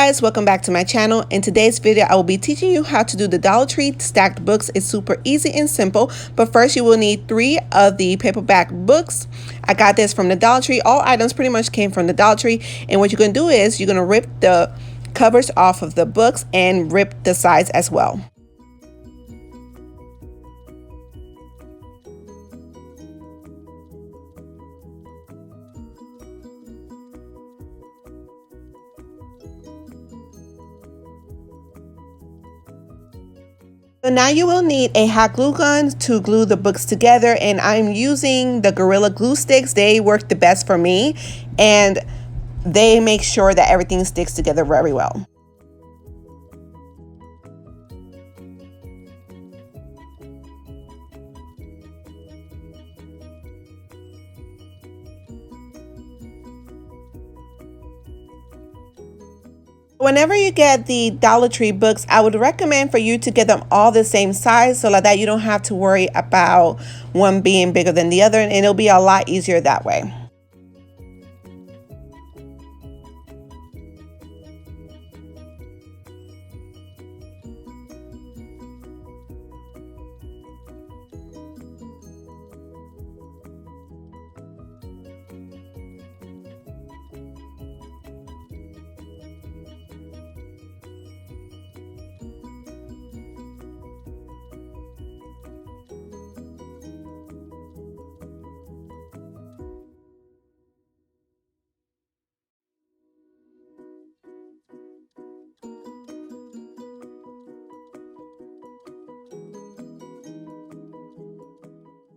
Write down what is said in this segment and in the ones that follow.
Guys, welcome back to my channel. In today's video I will be teaching you how to do the Dollar Tree stacked books. It's super easy and simple, but first you will need 3 of the paperback books. I got this from the Dollar Tree. All items pretty much came from the Dollar Tree, and what you're going to do is you're going to rip the covers off of the books and rip the sides as well. So now you will need a hot glue gun to glue the books together, and I'm using the Gorilla glue sticks. They work the best for me and they make sure that everything sticks together very well. Whenever you get the Dollar Tree books, I would recommend for you to get them all the same size so that you don't have to worry about one being bigger than the other, and it'll be a lot easier that way.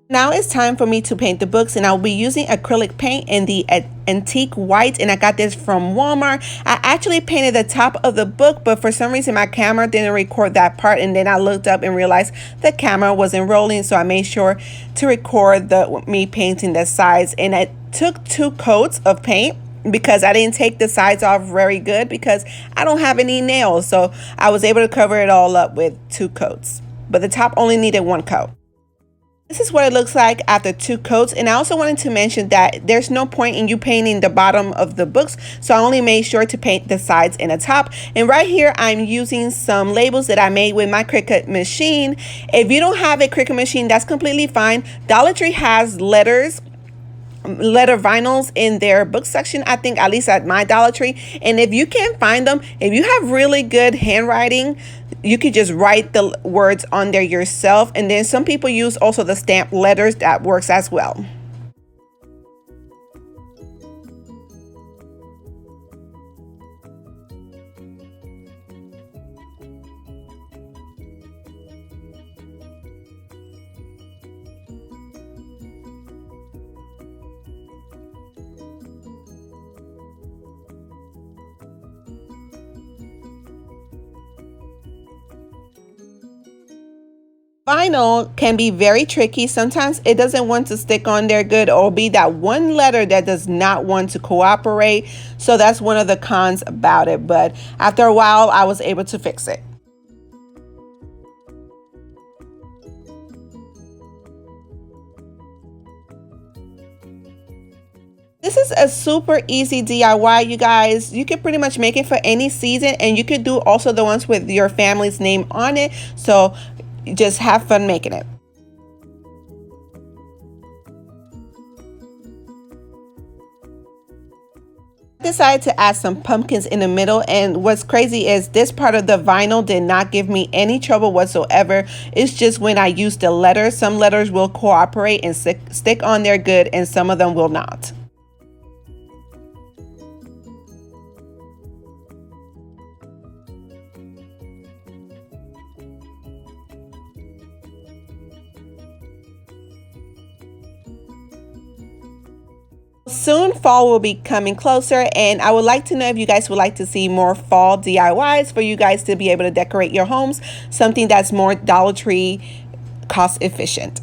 Now it's time for me to paint the books, and I'll be using acrylic paint in the antique white, and I got this from Walmart. I actually painted the top of the book, but for some reason my camera didn't record that part, and then I looked up and realized the camera wasn't rolling, so I made sure to record me painting the sides. And I took 2 coats of paint because I didn't take the sides off very good because I don't have any nails, so I was able to cover it all up with 2 coats, but the top only needed 1 coat. This is what it looks like after 2 coats. And I also wanted to mention that there's no point in you painting the bottom of the books, so I only made sure to paint the sides and the top. And right here I'm using some labels that I made with my Cricut machine. If you don't have a Cricut machine, that's completely fine. Dollar Tree has letter vinyls in their book section, I think, at least at my Dollar Tree. And if you can't find them, if you have really good handwriting, you could just write the words on there yourself. And then some people use also the stamped letters. That works as well. Vinyl can be very tricky. Sometimes it doesn't want to stick on there good, or be that one letter that does not want to cooperate. So that's one of the cons about it, but after a while I was able to fix it. This is a super easy DIY, you guys. You can pretty much make it for any season, and you could do also the ones with your family's name on it. So just have fun making it. I decided to add some pumpkins in the middle, and what's crazy is this part of the vinyl did not give me any trouble whatsoever. It's just when I use the letters, some letters will cooperate and stick on there good, and some of them will not. Soon fall will be coming closer, and I would like to know if you guys would like to see more fall DIYs for you guys to be able to decorate your homes, something that's more Dollar Tree cost efficient.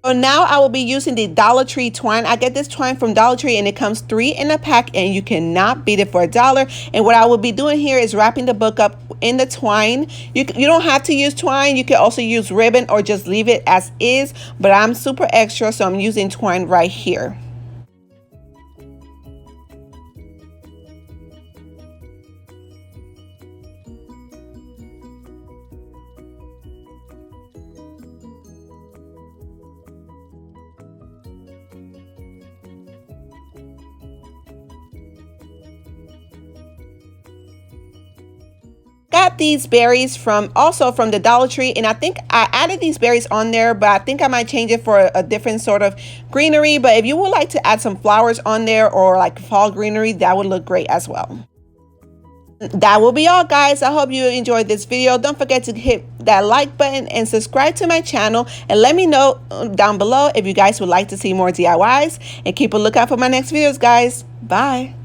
So now I will be using the Dollar Tree twine. I get this twine from Dollar Tree and it comes 3 in a pack and you cannot beat it for $1. And what I will be doing here is wrapping the book up in the twine. You don't have to use twine. You can also use ribbon or just leave it as is. But I'm super extra, so I'm using twine right here. Got these berries from the Dollar Tree, and I think I added these berries on there, but I think I might change it for a different sort of greenery. But if you would like to add some flowers on there or like fall greenery, that would look great as well. That will be all, guys. I hope you enjoyed this video. Don't forget to hit that like button and subscribe to my channel, and let me know down below if you guys would like to see more DIYs, and keep a lookout for my next videos, guys. Bye.